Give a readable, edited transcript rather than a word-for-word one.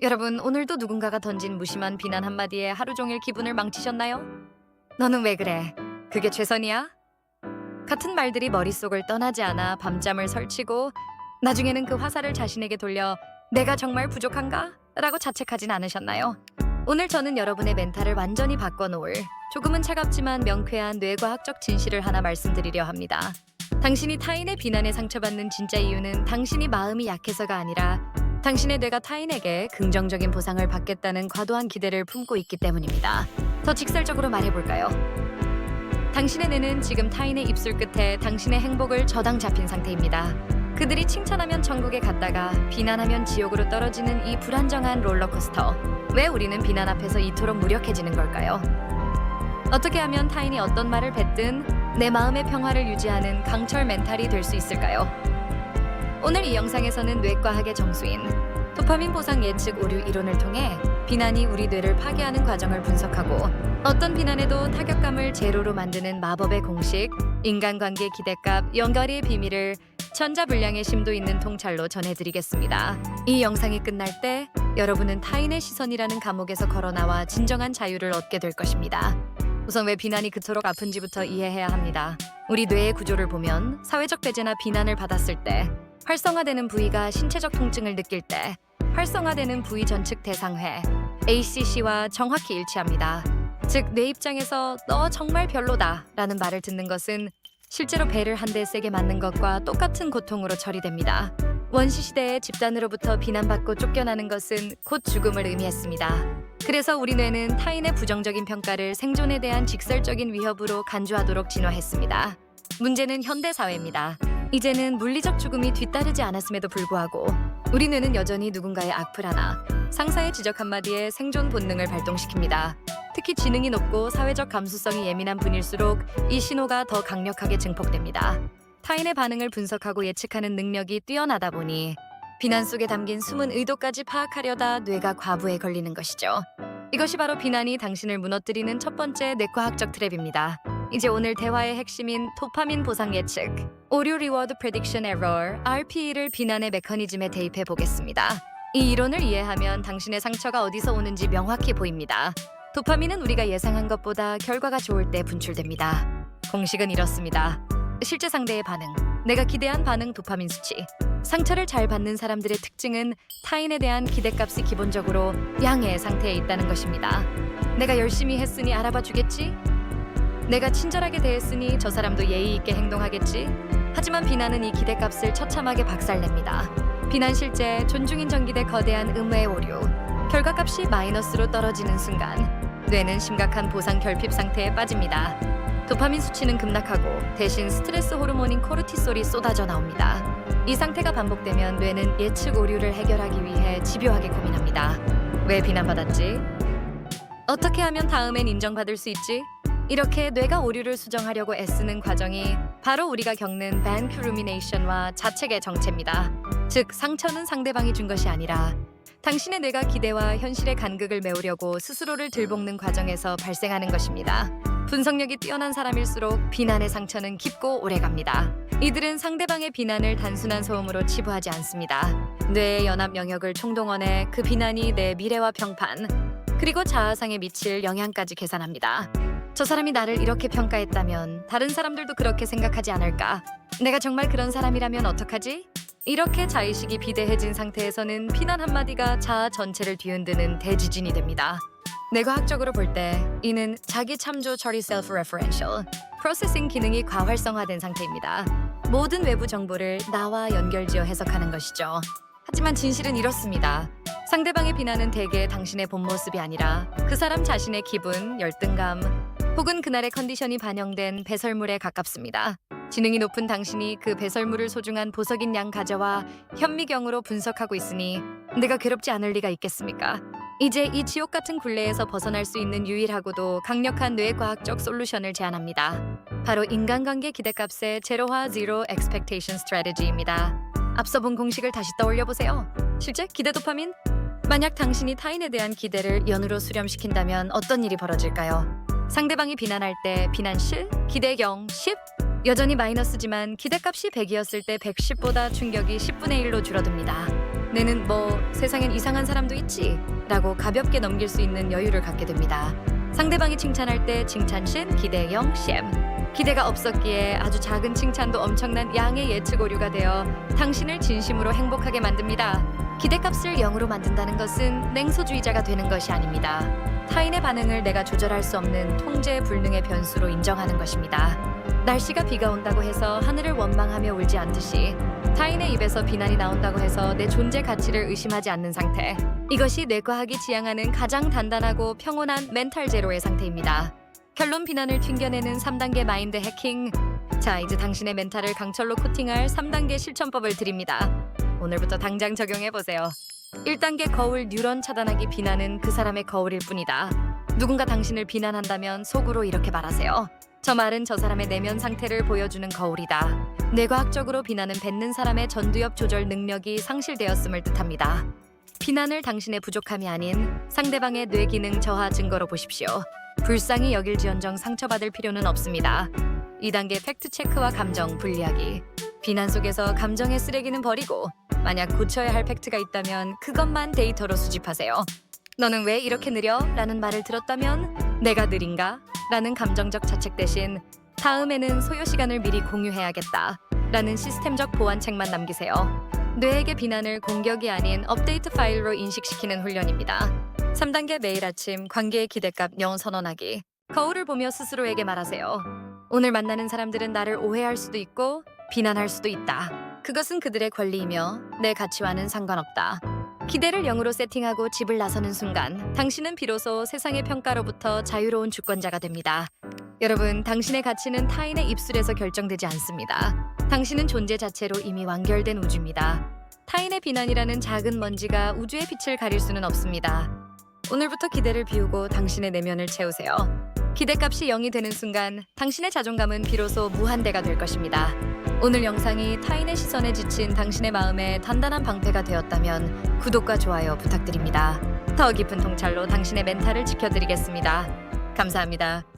여러분, 오늘도 누군가가 던진 무심한 비난 한마디에 하루 종일 기분을 망치셨나요? 너는 왜 그래? 그게 최선이야? 같은 말들이 머릿속을 떠나지 않아 밤잠을 설치고 나중에는 그 화살을 자신에게 돌려 내가 정말 부족한가? 라고 자책하진 않으셨나요? 오늘 저는 여러분의 멘탈을 완전히 바꿔놓을 조금은 차갑지만 명쾌한 뇌과학적 진실을 하나 말씀드리려 합니다. 당신이 타인의 비난에 상처받는 진짜 이유는 당신이 마음이 약해서가 아니라 당신의 뇌가 타인에게 긍정적인 보상을 받겠다는 과도한 기대를 품고 있기 때문입니다. 더 직설적으로 말해볼까요? 당신의 뇌는 지금 타인의 입술 끝에 당신의 행복을 저당 잡힌 상태입니다. 그들이 칭찬하면 천국에 갔다가 비난하면 지옥으로 떨어지는 이 불안정한 롤러코스터. 왜 우리는 비난 앞에서 이토록 무력해지는 걸까요? 어떻게 하면 타인이 어떤 말을 뱉든 내 마음의 평화를 유지하는 강철 멘탈이 될 수 있을까요? 오늘 이 영상에서는 뇌과학의 정수인 도파민 보상 예측 오류 이론을 통해 비난이 우리 뇌를 파괴하는 과정을 분석하고 어떤 비난에도 타격감을 제로로 만드는 마법의 공식, 인간관계 기대값, 연결의 비밀을 천자불량의 심도 있는 통찰로 전해드리겠습니다. 이 영상이 끝날 때 여러분은 타인의 시선이라는 감옥에서 걸어나와 진정한 자유를 얻게 될 것입니다. 우선 왜 비난이 그토록 아픈지부터 이해해야 합니다. 우리 뇌의 구조를 보면 사회적 배제나 비난을 받았을 때 활성화되는 부위가 신체적 통증을 느낄 때 활성화되는 부위 전측 대상회 ACC와 정확히 일치합니다. 즉, 뇌 입장에서 너 정말 별로다 라는 말을 듣는 것은 실제로 배를 한 대 세게 맞는 것과 똑같은 고통으로 처리됩니다. 원시시대에 집단으로부터 비난받고 쫓겨나는 것은 곧 죽음을 의미했습니다. 그래서 우리 뇌는 타인의 부정적인 평가를 생존에 대한 직설적인 위협으로 간주하도록 진화했습니다. 문제는 현대사회입니다. 이제는 물리적 죽음이 뒤따르지 않았음에도 불구하고 우리 뇌는 여전히 누군가의 악플 하나, 상사의 지적 한마디에 생존 본능을 발동시킵니다. 특히 지능이 높고 사회적 감수성이 예민한 분일수록 이 신호가 더 강력하게 증폭됩니다. 타인의 반응을 분석하고 예측하는 능력이 뛰어나다 보니 비난 속에 담긴 숨은 의도까지 파악하려다 뇌가 과부에 걸리는 것이죠. 이것이 바로 비난이 당신을 무너뜨리는 첫 번째 뇌과학적 트랩입니다. 이제 오늘 대화의 핵심인 도파민 보상 예측, 오류 리워드 프레딕션 에러 RPE를 비난의 메커니즘에 대입해 보겠습니다. 이 이론을 이해하면 당신의 상처가 어디서 오는지 명확히 보입니다. 도파민은 우리가 예상한 것보다 결과가 좋을 때 분출됩니다. 공식은 이렇습니다. 실제 상대의 반응, 내가 기대한 반응 도파민 수치. 상처를 잘 받는 사람들의 특징은 타인에 대한 기대값이 기본적으로 양해의 상태에 있다는 것입니다. 내가 열심히 했으니 알아봐 주겠지? 내가 친절하게 대했으니 저 사람도 예의 있게 행동하겠지? 하지만 비난은 이 기대값을 처참하게 박살냅니다. 비난 실제 존중인 전기대 거대한 의무의 오류. 결과값이 마이너스로 떨어지는 순간 뇌는 심각한 보상 결핍 상태에 빠집니다. 도파민 수치는 급락하고 대신 스트레스 호르몬인 코르티솔이 쏟아져 나옵니다. 이 상태가 반복되면 뇌는 예측 오류를 해결하기 위해 집요하게 고민합니다. 왜 비난받았지? 어떻게 하면 다음엔 인정받을 수 있지? 이렇게 뇌가 오류를 수정하려고 애쓰는 과정이 바로 우리가 겪는 반큐 루미네이션과 자책의 정체입니다. 즉, 상처는 상대방이 준 것이 아니라 당신의 뇌가 기대와 현실의 간극을 메우려고 스스로를 들볶는 과정에서 발생하는 것입니다. 분석력이 뛰어난 사람일수록 비난의 상처는 깊고 오래갑니다. 이들은 상대방의 비난을 단순한 소음으로 치부하지 않습니다. 뇌의 연합 영역을 총동원해 그 비난이 내 미래와 평판, 그리고 자아상에 미칠 영향까지 계산합니다. 저 사람이 나를 이렇게 평가했다면 다른 사람들도 그렇게 생각하지 않을까? 내가 정말 그런 사람이라면 어떡하지? 이렇게 자의식이 비대해진 상태에서는 비난 한마디가 자아 전체를 뒤흔드는 대지진이 됩니다. 뇌과학적으로 볼 때 이는 자기 참조 처리 self-referential 프로세싱 기능이 과활성화된 상태입니다. 모든 외부 정보를 나와 연결지어 해석하는 것이죠. 하지만 진실은 이렇습니다. 상대방의 비난은 대개 당신의 본 모습이 아니라 그 사람 자신의 기분, 열등감, 혹은 그날의 컨디션이 반영된 배설물에 가깝습니다. 지능이 높은 당신이 그 배설물을 소중한 보석인 양 가져와 현미경으로 분석하고 있으니 내가 괴롭지 않을 리가 있겠습니까? 이제 이 지옥 같은 굴레에서 벗어날 수 있는 유일하고도 강력한 뇌과학적 솔루션을 제안합니다. 바로 인간관계 기대값의 제로화 Zero Expectation Strategy입니다. 앞서 본 공식을 다시 떠올려 보세요. 실제 기대 도파민? 만약 당신이 타인에 대한 기대를 연으로 수렴시킨다면 어떤 일이 벌어질까요? 상대방이 비난할 때 비난 실, 기대 0, 10? 여전히 마이너스지만 기대값이 100이었을 때 110보다 충격이 10분의 1로 줄어듭니다. 내는 뭐 세상엔 이상한 사람도 있지 라고 가볍게 넘길 수 있는 여유를 갖게 됩니다. 상대방이 칭찬할 때 칭찬신 기대 0 쌤. 기대가 없었기에 아주 작은 칭찬도 엄청난 양의 예측 오류가 되어 당신을 진심으로 행복하게 만듭니다. 기대값을 0으로 만든다는 것은 냉소주의자가 되는 것이 아닙니다. 타인의 반응을 내가 조절할 수 없는 통제 불능의 변수로 인정하는 것입니다. 날씨가 비가 온다고 해서 하늘을 원망하며 울지 않듯이 타인의 입에서 비난이 나온다고 해서 내 존재 가치를 의심하지 않는 상태. 이것이 뇌과학이 지향하는 가장 단단하고 평온한 멘탈 제로의 상태입니다. 결론 비난을 튕겨내는 3단계 마인드 해킹. 자, 이제 당신의 멘탈을 강철로 코팅할 3단계 실천법을 드립니다. 오늘부터 당장 적용해보세요. 1단계 거울 뉴런 차단하기. 비난은 그 사람의 거울일 뿐이다. 누군가 당신을 비난한다면 속으로 이렇게 말하세요. 저 말은 저 사람의 내면 상태를 보여주는 거울이다. 뇌과학적으로 비난은 뱉는 사람의 전두엽 조절 능력이 상실되었음을 뜻합니다. 비난을 당신의 부족함이 아닌 상대방의 뇌 기능 저하 증거로 보십시오. 불쌍히 여길지언정 상처받을 필요는 없습니다. 2단계 팩트 체크와 감정 분리하기. 비난 속에서 감정의 쓰레기는 버리고 만약 고쳐야 할 팩트가 있다면 그것만 데이터로 수집하세요. 너는 왜 이렇게 느려? 라는 말을 들었다면 내가 느린가? 라는 감정적 자책 대신 다음에는 소요 시간을 미리 공유해야겠다 라는 시스템적 보완책만 남기세요. 뇌에게 비난을 공격이 아닌 업데이트 파일로 인식시키는 훈련입니다. 3단계 매일 아침 관계의 기대값 0 선언하기. 거울을 보며 스스로에게 말하세요. 오늘 만나는 사람들은 나를 오해할 수도 있고 비난할 수도 있다. 그것은 그들의 권리이며 내 가치와는 상관없다. 기대를 0으로 세팅하고 집을 나서는 순간 당신은 비로소 세상의 평가로부터 자유로운 주권자가 됩니다. 여러분, 당신의 가치는 타인의 입술에서 결정되지 않습니다. 당신은 존재 자체로 이미 완결된 우주입니다. 타인의 비난이라는 작은 먼지가 우주의 빛을 가릴 수는 없습니다. 오늘부터 기대를 비우고 당신의 내면을 채우세요. 기대값이 0이 되는 순간 당신의 자존감은 비로소 무한대가 될 것입니다. 오늘 영상이 타인의 시선에 지친 당신의 마음에 단단한 방패가 되었다면 구독과 좋아요 부탁드립니다. 더 깊은 통찰로 당신의 멘탈을 지켜드리겠습니다. 감사합니다.